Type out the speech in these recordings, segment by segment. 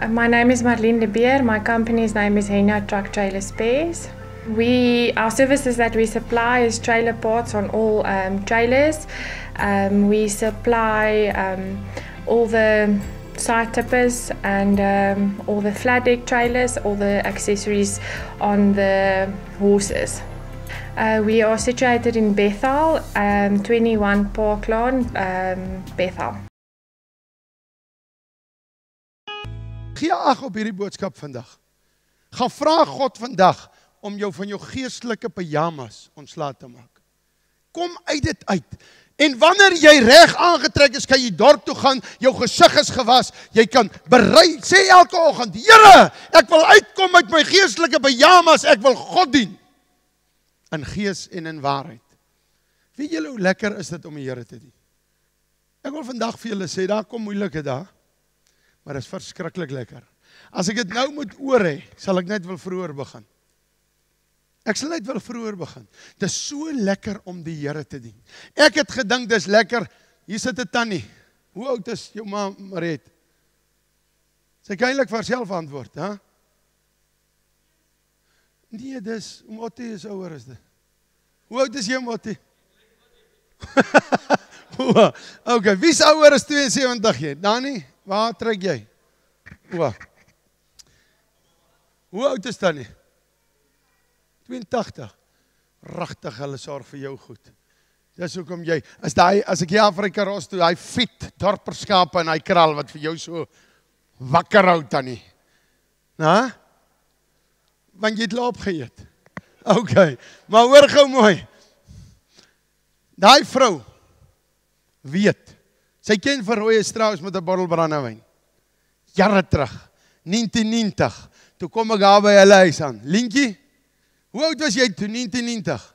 My name is Marlene de Beer. My company's name is Hena Truck Trailer Spares. Our services that we supply is trailer parts on all trailers. We supply all the side tippers and all the flat deck trailers, all the accessories on the horses. We are situated in Bethel, 21 Park Lawn, Bethel. Gee ag op hierdie boodskap vandag. Gaan vra God vandag om jou van jou geestelike pyjamas ontslae te maak. Kom uit dit uit. En wanneer jy reg aangetrek is, kan jy dorp toe gaan, jou gesig is gewas, jy kan berei, sê elke oggend, Here, ek wil uitkom uit my geestelike pyjamas, ek wil God dien. In gees en in waarheid. Weet julle hoe lekker is dit om die Here te dien? Ek wil vandag vir julle sê, daar kom moeilike dae, maar dit is verskriklik lekker. As ek dit nou moet oor hê, sal ek net wil vroeër begin. Ek sal net wil vroeër begin. Dit is so lekker om die Here te dien. Ek het gedink dis lekker. Hier sit 'n tannie. Hoe oud is jou ma Mariet? Sy kan eintlik vir haarself antwoord, hè? Nee, dis Motti is ouer as dit. Hoe oud is jy, Motti? Okay, wie's ouer as 72 jy? Dani, waar trek jy? Hoe oud is Tannie? 82. Regtig, hulle sorg vir jou goed. Dis hoekom jy, as ek hier Afrika ros toe, hy fiet, dorperskape en hy kral wat vir jou so wakker hou, Tannie. Na? Want jy het laap geëet. Okay, maar hoor gou mooi. Daai vrou weet, sy ken vir rooie Strauss met 'n bottel brandewyn. Jare terug, 1990, toe kom ek daar by hulle huis aan. Lientjie, hoe oud was jy toe, 1990?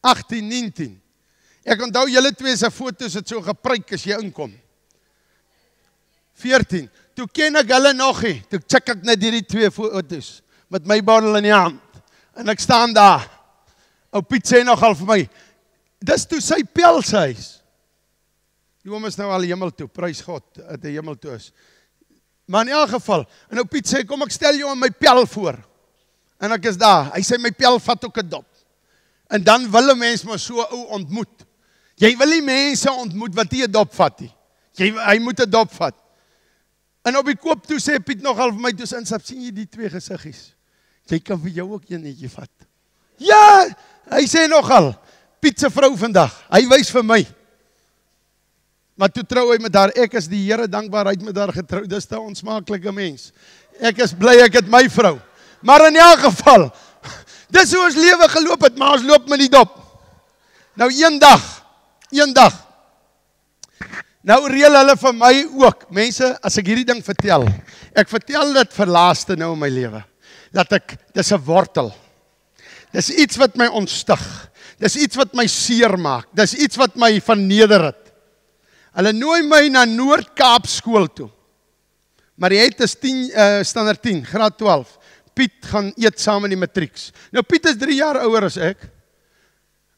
18, 19. Ek onthou julle twee se foto's het so gepryk as jy inkom. 14. Toe ken ek hulle nog nie. Toe check ek net hierdie twee foto's met my bottel in die hand. En ek staan daar. Ou Piet sê nogal vir my, dis toe sy pelshuis. Die oom is nou al hemel toe, prys God, dat hy hemel toe is. Maar in elk geval, en ou Piet sê, kom ek stel jou aan my pel voor. En ek is daar, hy sê my pel vat ook 'n dop. En dan wil 'n mens maar so ou ontmoet. Jy wil nie mense ontmoet wat nie 'n dop vat nie. Hy moet 'n dop vat. En op die koop toe sê Piet nogal vir my, toe insap, sien jy die twee gesiggies? Jy kan vir jou ook eenetjie vat. Ja, hy sê nogal, Piet se vrou vandag, hy wys vir my. Maar toe trou hy met haar, ek is die Here dankbaar, hy het met haar getrou, dis 'n onsmaaklike mens. Ek is bly ek het my vrou. Maar in elk geval, dis hoe ons lewe geloop het, maar ons loop met die dop. Nou een dag, nou reël hulle vir my ook, mense, as ek hierdie ding vertel, ek vertel dit vir laaste nou in my lewe, dis 'n wortel. Dis iets wat my ontstig. Dis iets wat my seer maak. Dis iets wat my verneder het. Hulle nooi my na Noord-Kaap skool toe. Maar jy het is standaard 10, graad 12. Piet gaan eet saam in die matrieks. Nou Piet is 3 jaar ouer as ek.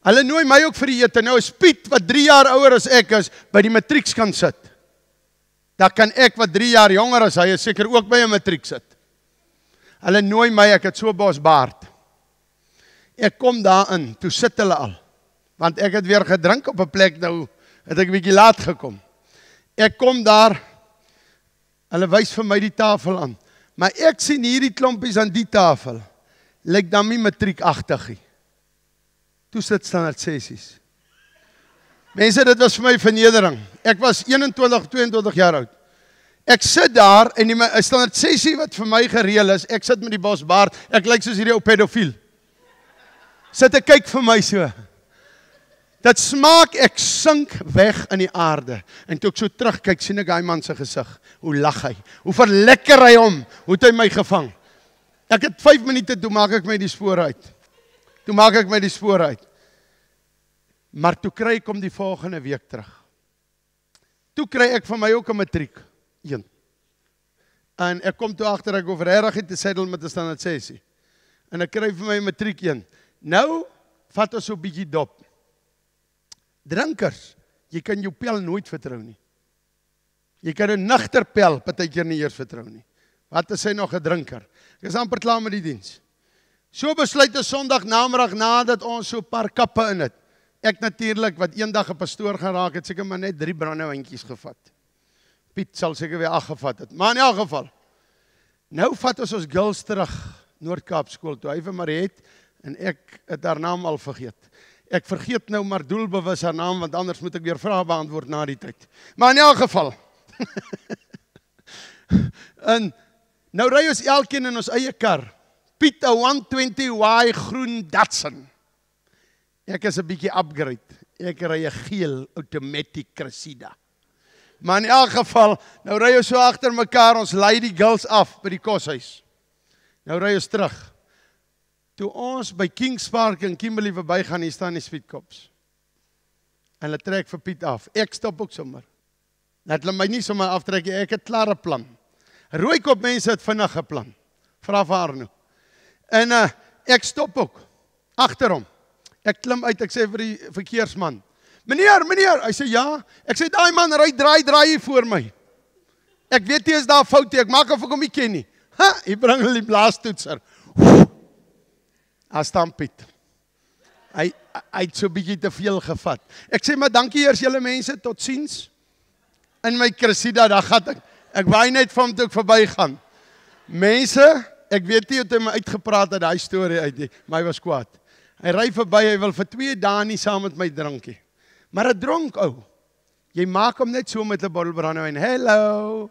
Hulle nooi my ook vir die ete. Nou is Piet, wat 3 jaar ouer as ek is, by die matrieks kan sit. Dan kan ek, wat 3 jaar jonger as hy is, seker ook by 'n matriek sit. Hulle nooi my, ek het so bos baard. Ek kom daarin, toe sit hulle al. Want ek het weer gedrink op 'n plek, nou het ek 'n bietjie laat gekom. Ek kom daar, hulle wys vir my die tafel aan. Maar ek sien hierdie klompies aan die tafel, lyk dan nie matriekagtig. Toe sit standaard 6's. Mense, dit was vir my vernedering. Ek was 21, 22 jaar oud. Ek sit daar, en die standaard 6 wat vir my gereël is, ek sit met die bosbaard, ek lyk soos hierdie ou pedofiel. Sit ek kyk vir my so. Dit smaak, ek sink weg in die aarde. En toe ek so terugkyk, sien ek daai man se gesig. Hoe lag hy? Hoe verlekker hy hom? Hoe het hy my gevang? Ek het 5 minute, toe maak ek my die spore uit. Maar toe kry ek hom die volgende week terug. Toe kry ek van my ook 'n matriek. 1. En ek kom toe agter, ek hoef regtig te settle met 'n standaard 6. En ek kry vir my 'n matriek 1. Nou vat ons so 'n bietjie dop. Drinkers, jy kan jou pel nooit vertrou nie. Jy kan 'n nugter pel partykeer nie eers vertrou nie. Wat is hy nog 'n drinker? Ek is amper klaar met die diens. So besluit 'n Sondag namiddag nadat ons so 'n paar kappe in het. Ek natuurlik wat eendag 'n pastoor gaan raak het, seker maar net 3 brandewyntjies gevat. Piet sal seker weer 8 gevat het. Maar in elk geval. Nou vat ons girls terug Noord-Kaap skool toe. Hy vir Mariet en ek het haar naam al vergeet. Ek vergeet nou maar doelbewus haar naam want anders moet ek weer vrae beantwoord na die tyd. Maar in elk geval. En nou ry ons elkeen in ons eie kar. Piet 'n 120Y groen Datsun. Ek is 'n bietjie upgrade. Ek ry 'n geel automatic Cressida. Maar in elk geval, nou ry ons so agter mekaar, ons lei die girls af by die koshuis. Nou ry ons terug. Toe ons by Kings Park in Kimberley verbygaan, hier staan die Sweetkops. En hulle trek vir Piet af. Ek stop ook sommer. Laat hulle my nie sommer aftrek nie, ek het klare plan. Rooikop mense het vinnig 'n plan. Vra vir haar nou. En ek stop ook agter hom. Ek klim uit, ek sê vir die verkeersman, Meneer, hy sê ja. Ek sê daai man ry draai hier voor my. Ek weet nie is daar foute, ek maak of ek hom nie ken nie. Hy bring hulle die blaastoetser. Daar staan Piet. Hy het so bietjie te veel gevat. Ek sê maar dankie eers julle mense, totsiens. In my Cressida, daar gaan ek waai net van hom toe ek verbygaan. Mense, ek weet nie hoe hy my uitgepraat het daai storie uit nie, maar hy was kwaad. Hy ry verby, hy wil vir 2 dae nie saam met my drinkie. Maar 'n dronk ou. Jy maak hom net so met 'n bottel brandewyn. Hallo.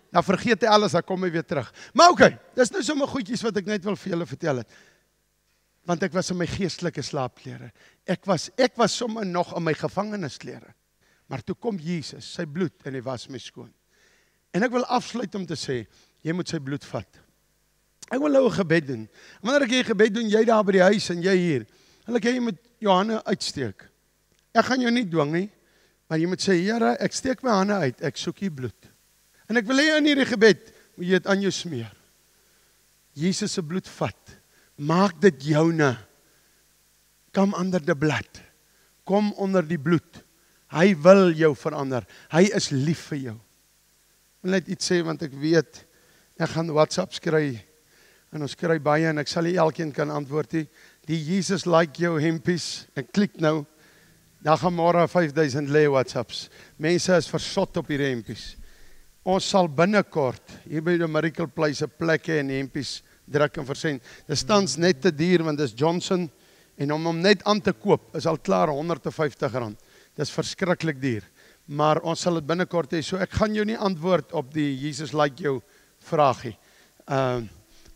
Dan vergeet hy alles, dan kom hy weer terug. Maar okay, dis nou sommer goedjies wat ek net wil vir julle vertel het. Want ek was in my geestelike slaapklere. Ek was sommer nog in my gevangenisklere. Maar toe kom Jesus, sy bloed en hy was my skoon. En ek wil afsluit om te sê, jy moet sy bloed vat. Ek wil nou 'n gebed doen. Wanneer ek 'n gebed doen, jy daar by die huis en jy hier. Wil ek hê jy moet jou hande uitsteek. Ek gaan jou nie dwing nie, maar jy moet sê, Here, ek steek my hande uit, ek soek u bloed. En ek wil hê in hierdie gebed, moet jy dit aan jou smeer. Jesus se bloed vat. Maak dit joune. Kom onder die bloed. Kom onder die bloed. Hy wil jou verander. Hy is lief vir jou. Ek wil net iets sê, want ek weet, ek gaan WhatsApp skry, en ons kry baie, en ek sal nie elkeen kan antwoord nie. Die Jesus like jou hempies, ek klik nou, daar gaan môre 5000 lê WhatsApps. Mense is versot op hierdie hempies. Ons sal binnekort, hier by die Miracle Place, 'n plek hê en hempies druk en versend. Dit staan net te duur, want dis Johnson, en om hom net aan te koop, is al klaar R150. Dis verskriklik duur. Maar ons sal dit binnekort hê, so ek gaan jou nie antwoord op die Jesus like jou vraagie.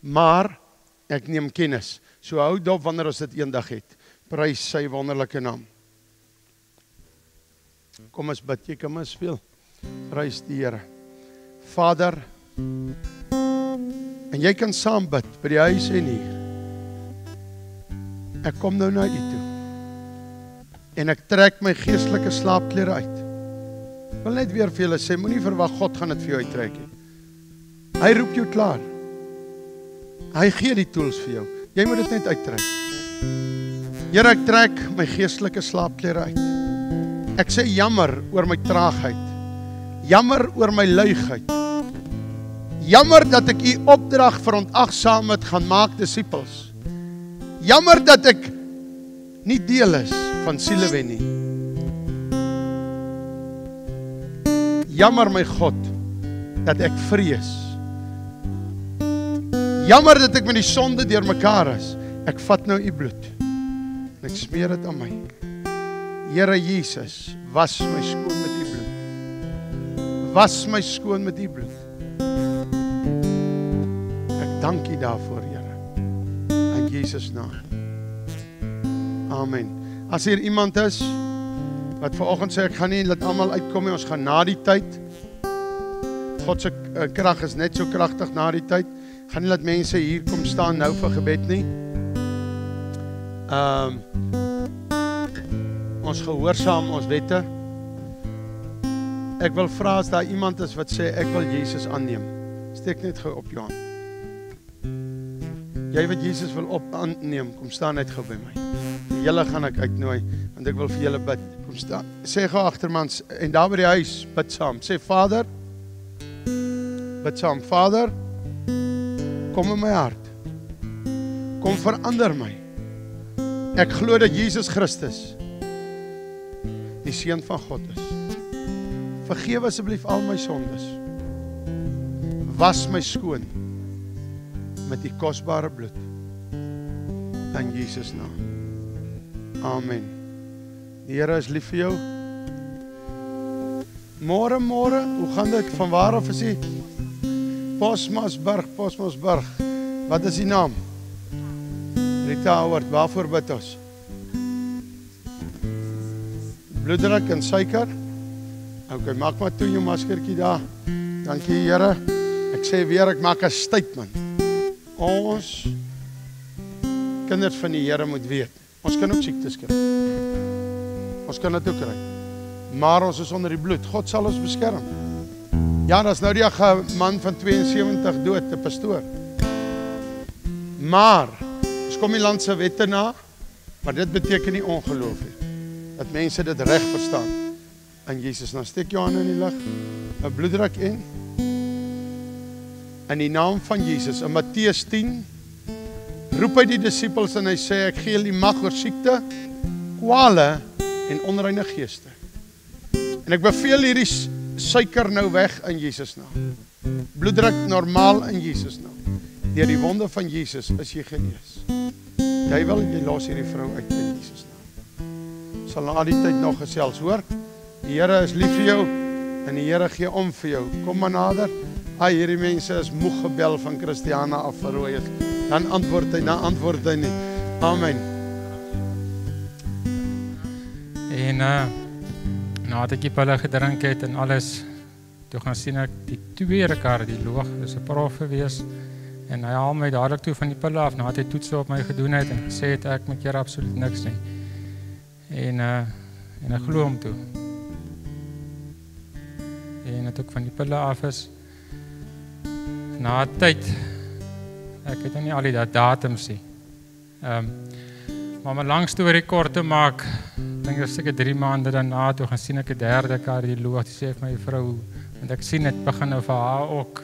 Maar, ek neem kennis. So hou dop wanneer ons dit eendag het. Prys sy wonderlike naam. Kom ons bid, jy kan maar speel. Prys die Here. Vader, en jy kan saam bid by die huis en hier. Ek kom nou na u toe. En ek trek my geestelike slaapklere uit. Ek wil net weer vir julle sê, moenie verwag God gaan dit vir jou uittrek nie. Hy roep jou klaar. Hy gee die tools vir jou. Jy moet dit net uittrek. Here, ek trek my geestelike slaapklere uit. Ek sê jammer oor my traagheid. Jammer oor my luigheid. Jammer dat ek u opdrag verontagsaam het gaan maak disippels. Jammer dat ek nie deel is van sielewen nie. Jammer my God dat ek vrees. Jammer dat ek met die sonde deurmekaar is. Ek vat nou u bloed en ek smeer dit aan my. Here Jesus, was my skoon met u bloed. Was my skoon met u bloed. Ek dank u daarvoor, Here. In Jesus naam. Amen. As hier iemand is wat vanoggend sê ek gaan nie laat almal uitkom nie, ons gaan na die tyd. God se krag is net so kragtig na die tyd. Gaan nie laat mense hier kom staan nou vir gebed nie. Ons gehoorsaam ons wette. Ek wil vra as daar iemand is wat sê ek wil Jesus aanneem. Steek net gou op jou hand. Jy wat Jesus wil aanneem, kom staan net gou by my. Julle gaan ek uitnooi, want ek wil vir julle bid. Kom staan, sê gou agtermans, en daar by die huis, bid saam. Sê Vader, bid saam, Vader, kom in my hart. Kom verander my. Ek glo dat Jesus Christus die Seun van God is. Vergewe asseblief al my sondes. Was my skoon met die kosbare bloed. In Jesus naam. Amen. Die Here is lief vir jou. Môre, hoe gaan dit? Van waar af is jy? Posmasburg. Wat is die naam? Rita Howard, waarvoor bid ons? Bloeddruk en suiker? Ok, maak maar toe jou maskertjie daar. Dankie Here. Ek sê weer, ek maak 'n statement. Ons kinders van die Here moet weet, ons kan ook siektes kry. Ons kan dit ook kry. Maar ons is onder die bloed. God sal ons beskerm. Ja, dat is nou die 'n man van 72 dood, 'n pastoor. Maar ons kom die land se wette na, maar dit beteken nie ongeloof nie. Dat mense dit reg verstaan. En Jesus, nou steek jou hande in die lug, 'n bloeddruk in die naam van Jesus. In Matteus 10 roep hy die disippels en hy sê, ek gee julle mag oor siekte, kwale en onreine geeste. En ek beveel hierdie suiker nou weg in Jesus naam. Bloeddruk normaal in Jesus naam. Deur die wonde van Jesus is jy genees. Jy los hierdie vrou uit in Jesus naam. Sal na die tyd nog gesels, hoor? Die Here is lief vir jou en die Here gee om vir jou. Kom maar nader. Hierdie mense is moeg gebel van Christiana af verrooi is. Dan antwoord hy nie. Amen. En nadat ek die pille gedrink het en alles, toe gaan sien ek die tweede kardioloog, dis 'n prof gewees, en hy haal my dadelik toe van die pille af, nadat hy toetse op my gedoen het en gesê het ek moet keer absoluut niks nie. En ek glo hom toe. En het ook van die pille af is, na tyd, ek het nie al die datums nie. Maar my lang storie kort te maak, dink ek seker 3 maande daarna, toe gaan sien ek 'n derde kardioloog, die sê vir my vrou, want ek sien dit begin nou vir haar ook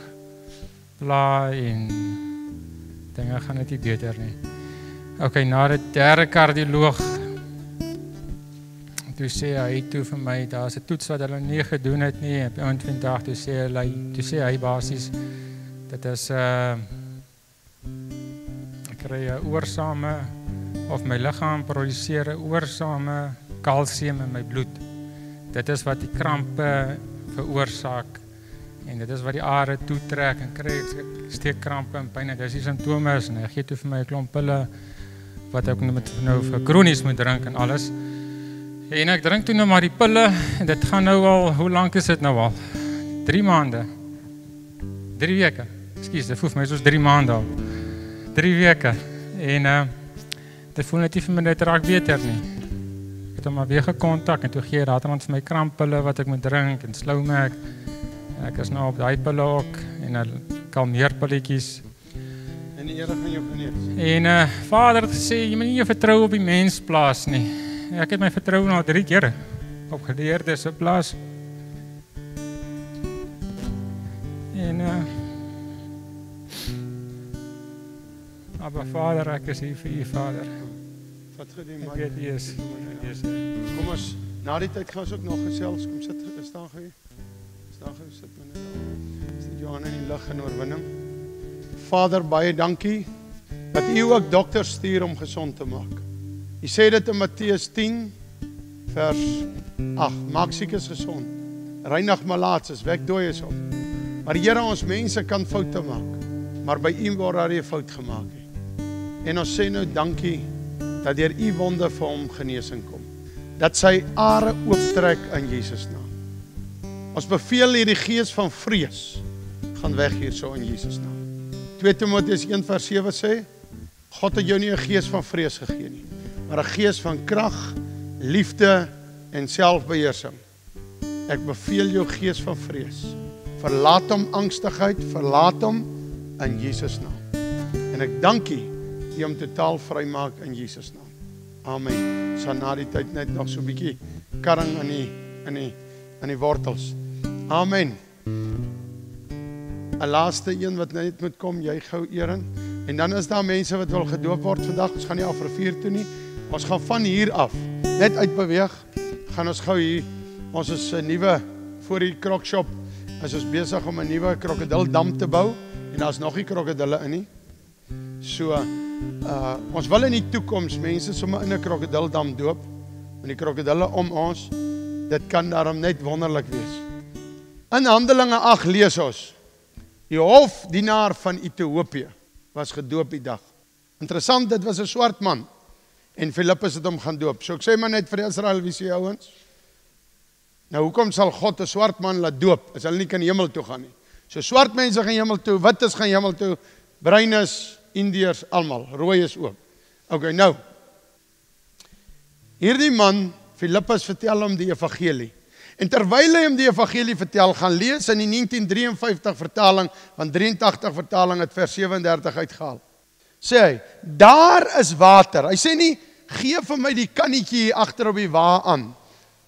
pla en dinge gaan dit nie beter nie. Ok, na die derde kardioloog, toe sê hy toe vir my, daar is 'n toets wat hulle nie gedoen het nie, op 21 toe sê hy basies, dit is ek kry 'n oorsame, of my liggaam produseer 'n oorsame kalsium in my bloed. Dit is wat die krampe veroorsaak, en dit is wat die are toetrek, en kry ek steekkrampe en pyn, en dis die simptome is, en hy gee toe vir my 'n klomp pille, wat ek nou vir kronies moet drink en alles. En ek drink toe nou maar die pille, en dit gaan nou al, hoe lank is dit nou al? 3 maande. 3 weke. Ekskuus, dit voel vir my soos 3 maande al. 3 weke. En dit voel net nie vir my net raak beter nie. Ek het hom maar weer gekontak, en toe gee hy daaraan vir my kramppille wat ek moet drink, en Slowmac. Ek is nou op daai pille ook, en kalmeerpilletjies. En die Here gaan jou genees. En Vader het gesê, jy moet nie jou vertrou op die mens plaas nie. Ek het my vertrou nou 3 keer op geleerdes se plaas. En maar Vader, ek is hier vir u, Vader. Wat gedoen, ek weet u is. Kom ons, na die tyd gaan ons ook nog gesels. Kom sit, staan gou. Sit my net daar. Sit jou hande in die lug en oorwinning. Vader, baie dankie dat u ook dokters stuur om gesond te maak. U sê dit in Matteus 10 vers 8, maak siekes gesond, reinig malaatses, wek dooies op. Maar Here, ons mense kan foute maak, maar by u word daar 'n fout gemaak. En ons sê nou dankie dat deur u wonde vir hom genesing kom, dat sy are ooptrek in Jesus naam. Ons beveel hierdie gees van vrees gaan weg hierso in Jesus naam. 2 Timoteus 1 vers 7 sê, God het jou nie 'n gees van vrees gegee nie, maar 'n gees van krag, liefde en selfbeheersing. Ek beveel jou gees van vrees. Verlaat hom angstigheid, verlaat hom in Jesus naam. En ek dank U, die hom totaal vry maak in Jesus naam. Amen. Sal na die tyd net nog so 'n bietjie karring in die wortels. Amen. 'n Laaste een wat net moet kom, jy gou Erin. En dan is daar mense wat wil gedoop word vandag. Ons gaan nie af rivier toe nie. Ons gaan van hier af net uitbeweeg. Gaan ons gou hier. Ons is 'n nuwe voor die krokshop. Ons is besig om 'n nuwe krokodildam te bou en daar's nog nie krokodille in nie. So ons wil in die toekoms mense sommer in 'n krokodildam doop. En die krokodille om ons, dit kan daarom net wonderlik wees. In Handelinge 8 lees ons, die hofdienaar van Ethiopië was gedoop die dag. Interessant, dit was 'n swart man. En Filippus het hom gaan doop. So ek sê maar net vir Israel, wie sê ouens? Nou hoekom sal God 'n swart man laat doop, as hulle nie kan hemel toe gaan nie? So swart mense gaan hemel toe, wit is gaan hemel toe, bruin is, Indiërs, almal, rooi is ook. Okay, nou. Hierdie man, Filippus, vertel hom die evangelie. En terwyl hy hom die evangelie vertel, gaan lees in die 1953 vertaling, want 83 vertaling het vers 37 uitgehaal. Sê hy, daar is water. Hy sê nie, gee vir my die kannetjie hier agter op die wa aan.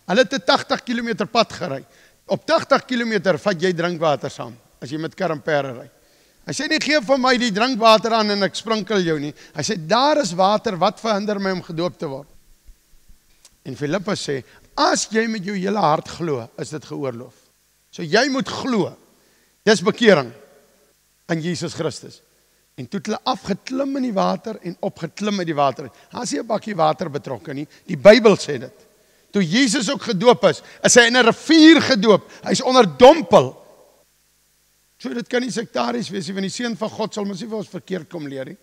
Hulle het 'n 80 km pad gery. Op 80 km vat jy drinkwater saam, as jy met karampere ry. Hy sê nie, gee vir my die drinkwater aan en ek sprinkel jou nie. Hy sê, daar is water, wat verhinder my om gedoop te word? En Filippus sê, as jy met jou hele hart glo, is dit geoorloof. So jy moet glo, dis bekering in Jesus Christus. En toe het hulle afgeklim in die water en opgeklim uit die water. Daar is nie 'n bakkie water betrokke nie, die Bybel sê dit. Toe Jesus ook gedoop is hy in 'n rivier gedoop, hy is onderdompel. So dit kan nie sektaries wees, want die seun van God sal mos nie vir ons verkeerd kom leer nie.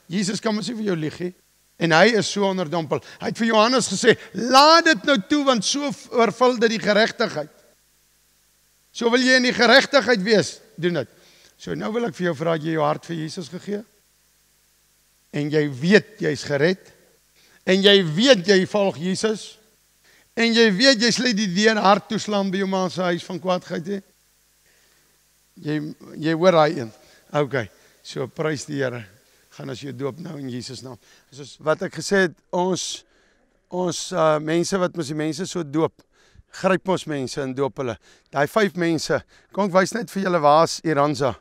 Jesus kan mos nie vir jou lieg nie. En hy is so onderdompel. Hy het vir Johannes gesê, laat dit nou toe, want so vervul dit die geregtigheid. So wil jy in die geregtigheid wees, doen dit. So nou wil ek vir jou vra, jy jou hart vir Jesus gegee? En jy weet, jy is gered? En jy weet, jy volg Jesus? En jy weet, jy sal die deur hard toeslaan by jou ma se huis van kwaadheid hê? Jy hoor daai een. Okay, so prys die Here. Gaan as jou doop nou in Jesus naam. Soos wat ek gesê het, ons mense wat mos die mense so doop, gryp ons mense en doop hulle. Daai 5 mense, kom ek wys net vir julle waar's Iranza.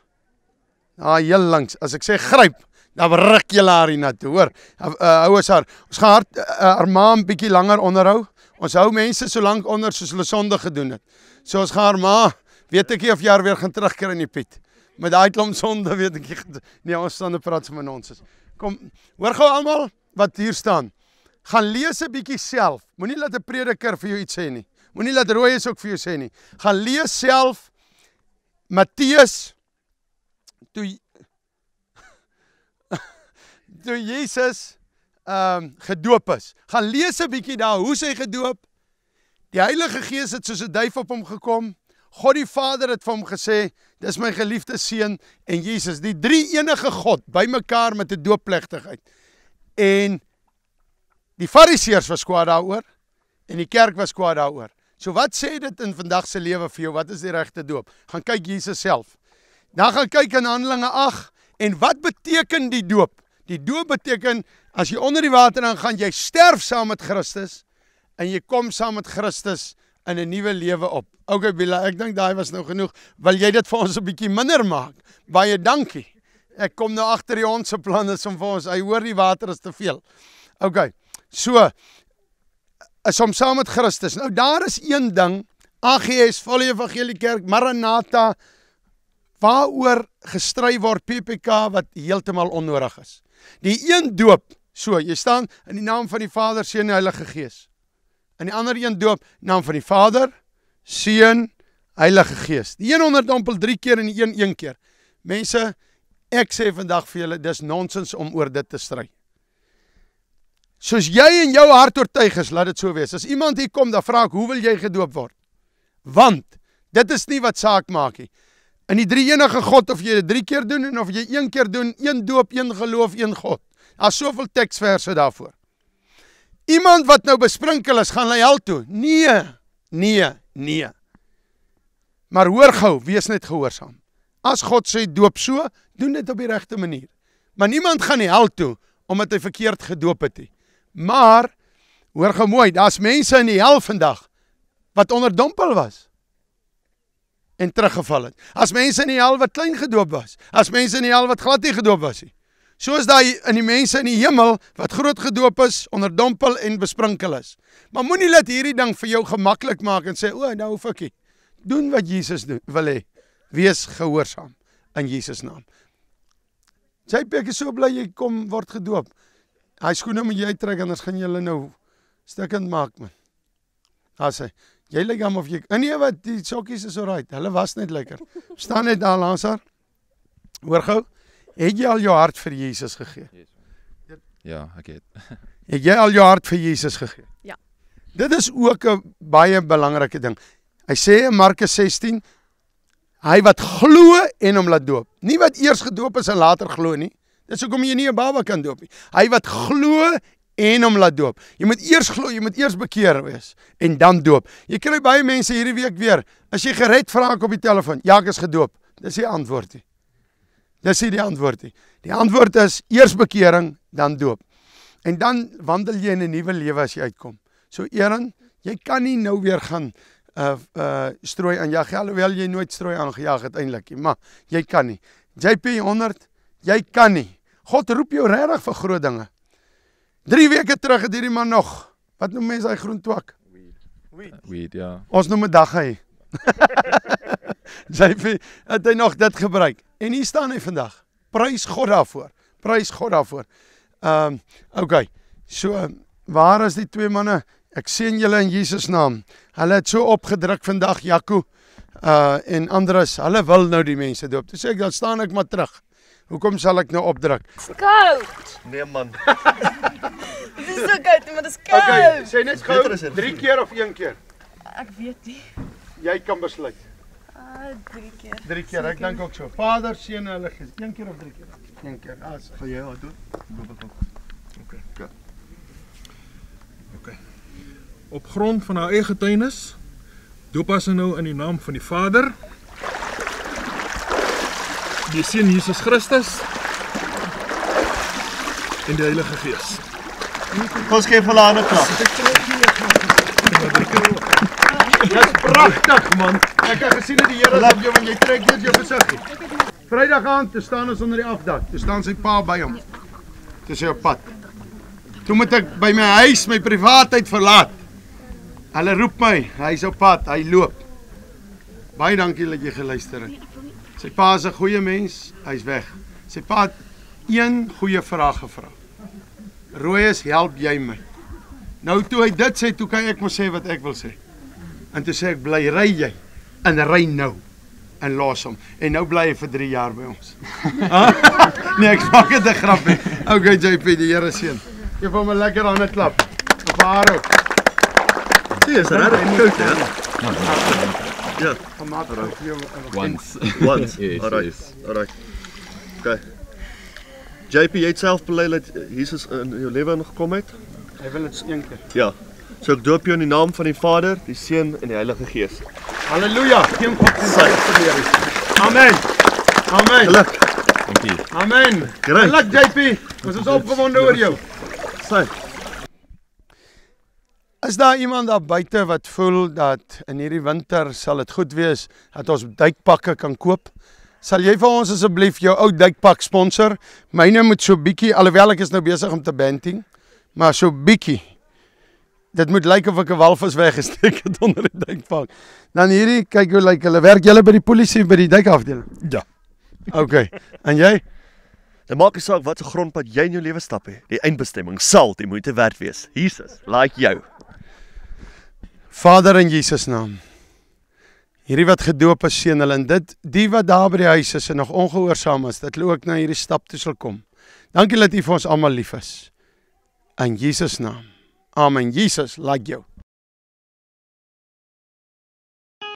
Heel langs, as ek sê gryp, dan ruk julle haar hiernatoe, hoor. Hou ons haar. Ons gaan haar ma 'n bietjie langer onderhou. Ons hou mense so lank onder soos hulle sonde gedoen het. So ons gaan haar ma, weet ek nie of jy haar weer gaan terugkry in die Piet. Met daai klomp sonde weet ek nie. Nee, ons staan en praat so met ons. Kom, hoor gou almal wat hier staan. Gaan lees 'n bietjie self. Moenie laat 'n prediker vir jou iets sê nie. Moenie laat Rooies ook vir jou sê nie. Gaan lees self Matteus toe Jesus gedoop is. Gaan lees 'n bietjie daar, hoe is hy gedoop? Die Heilige Gees het soos 'n duif op hom gekom. God die Vader het vir hom gesê, dis my geliefde seun, en Jesus, die drie enige God, bymekaar met 'n doopplegtigheid. En die Fariseërs was kwaad daaroor, en die kerk was kwaad daaroor. So wat sê dit in vandag se lewe vir jou? Wat is die regte doop? Gaan kyk Jesus self. Dan gaan kyk in Handelinge 8, en wat beteken die doop? Die doop beteken, as jy onder die water aangaan, jy sterf saam met Christus, en jy kom saam met Christus in 'n nuwe lewe op. Okay, Bila, ek dink daai was nou genoeg. Wil jy dit vir ons 'n bietjie minder maak? Baie dankie. Ek kom nou agter die ons se plan is om vir ons, hy hoor die water is te veel. Okay, so, is om saam met Christus. Nou daar is een ding, AGS, Volle Evangelie Kerk, Maranatha, waaroor gestry word, PPK, wat heeltemal onnodig is. Die een doop, so, jy staan in die naam van die Vader, Seun en Heilige Gees. En die ander een doop, naam van die Vader, Seun, Heilige Gees. Die een onderdompel 3 keer en die een keer. Mense, ek sê vandag vir julle, dis nonsens om oor dit te stry. Soos jy in jou hart oortuig is, laat dit so wees. As iemand hier kom, dan vra ek, hoe wil jy gedoop word? Want, dit is nie wat saak maak nie. In die drie enige God, of jy dit 3 keer doen, en of jy 1 keer doen, 1 doop, 1 geloof, 1 God. Daar is soveel teksverse daarvoor. Iemand wat nou besprinkel is, gaan hy hel toe? Nee. Maar hoor gou, wees net gehoorsaam. As God sê doop so, doen dit op die regte manier. Maar niemand gaan die hel toe, omdat hy verkeerd gedoop het nie. Maar, hoor gou mooi, daar's mense in die hel vandag, wat onderdompel was, en teruggeval het. As mense in die hel wat klein gedoop was, as mense in die hel wat glad nie gedoop was nie. Soos daai in die mense in die hemel, wat groot gedoop is, onderdompel en besprinkel is. Maar moenie laat hierdie ding vir jou gemaklik maak en sê, nou hoef ek nie. Doen wat Jesus wil hê. Wees gehoorsaam in Jesus naam. JP, ek is so bly jy kom word gedoop. Hy skoene moet jy uittrek, anders gaan jy hulle nou stikkend maak, man. As hy, jy lyk hom of jy, nee wat, die sokkies is alright, hulle was net lekker. Staan net daar langs haar. Hoor gou, het jy al jou hart vir Jesus gegee? Ja, ek het. Het jy al jou hart vir Jesus gegee? Ja. Dit is ook 'n baie belangrike ding. Hy sê in Markus 16, hy wat glo en hom laat doop. Nie wat eers gedoop is en later glo nie. Dis hoekom jy nie 'n baba kan doop nie. Hy wat glo en hom laat doop. Jy moet eers glo, jy moet eers bekeer wees en dan doop. Jy kry baie mense hierdie week weer, as jy gered vra ek op die telefoon, ja, ek is gedoop. Dis die antwoord nie. Dis nie die antwoord nie. Die antwoord is eers bekering, dan doop. En dan wandel jy in 'n nuwe lewe as jy uitkom. So Aaron, jy kan nie nou weer gaan strooi aanjag, alhoewel jy nooit strooi aangejaag het eintlik nie, maar jy kan nie. JP 100, jy kan nie. God roep jou regtig vir groot dinge. 3 weke terug het hierdie man nog, wat noem mense hy groentwak? Weed, ja. Ons noem dit daggy. JP het hy nog dit gebruik. En hier staan hy vandag. Prys God daarvoor. Prys God daarvoor. Okay. So, waar is die 2 manne? Ek sien julle in Jesus naam. Hulle het so opgedruk vandag, Jaco en Andres. Hulle wil nou die mense doop. Toe sê ek, dan staan ek maar terug. Hoekom sal ek nou opdruk? Koud. Nee man. Dit is so koud, maar dit is koud. Okay, sê net gou 3 keer of 1 keer? Ek weet nie. Jy kan besluit. 3 keer. 3 keer, ek dink ook so. Vader, Seun en Heilige Gees. 1 keer of 3 keer? 1 keer. Gaan jy wat doen? Doop ek ook. Okay. Op grond van haar eie getuienis doop as nou in die naam van die Vader, die Seun Jesus Christus en die Heilige Gees. Ons geef hulle 'n ander klap. Dis pragtig man. Ek het gesien dat die Here is op jou en jy trek deur jou gesig. Vrydag aand, toe staan ons onder die afdak. Toe staan sy pa by hom. Toe sê hy op pad. Toe moet ek by my huis my privaatheid verlaat. Hulle roep my, hy's op pad, hy loop. Baie dankie dat jy geluister het. Sy pa is 'n goeie mens, hy's weg. Sy pa het 1 goeie vraag gevra. Rooies, help jy my? Nou toe hy dit sê, toe kan ek mos sê wat ek wil sê. En toe sê ek, bly ry jy, en ry nou, en los hom. En nou bly hy vir 3 jaar by ons. Nee, ek maak dit 'n grapie. Okay, JP, die Here seën. Geef hom 'n lekker hande klap. Op haar ook. Dit is regtig koud, hè? Ja. Kom maar, bro. Once. Yes, Alright. Alright. Okay. JP, jy het self bely dat Jesus in jou lewe ingekom het? Hy wil dit 1 keer. Ja. So ek doop jou in die naam van die Vader, die Seun en die Heilige Gees. Halleluja. Geen God se Amen. Amen. Geluk. Dankie. Amen. Great. Geluk JP. Ons is opgewonde oor jou. Sy. Is daar iemand daar buite wat voel dat in hierdie winter sal dit goed wees dat ons duikpakke kan koop? Sal jy vir ons asseblief jou ou duikpak sponsor? Myne moet so bietjie, alhoewel ek is nou besig om te banting, maar so bietjie. Dit moet lyk of ek 'n walvis weggesteek het onder die duikpak. Dan hierdie, kyk hoe lyk hulle. Werk julle by die polisie by die duikafdeling? Ja. Okay. En jy? Dit maak nie saak wat se grondpad jy in jou lewe stap het. Die eindbestemming sal die moeite werd wees. Jesus, like jou. Vader in Jesus naam. Hierdie wat gedoop is, seën hulle en dit die wat daar by die huis is en nog ongehoorsaam is, dat hulle ook na hierdie stap toe sal kom. Dankie dat U vir ons almal lief is. In Jesus naam. Amen. Jesus, like jou.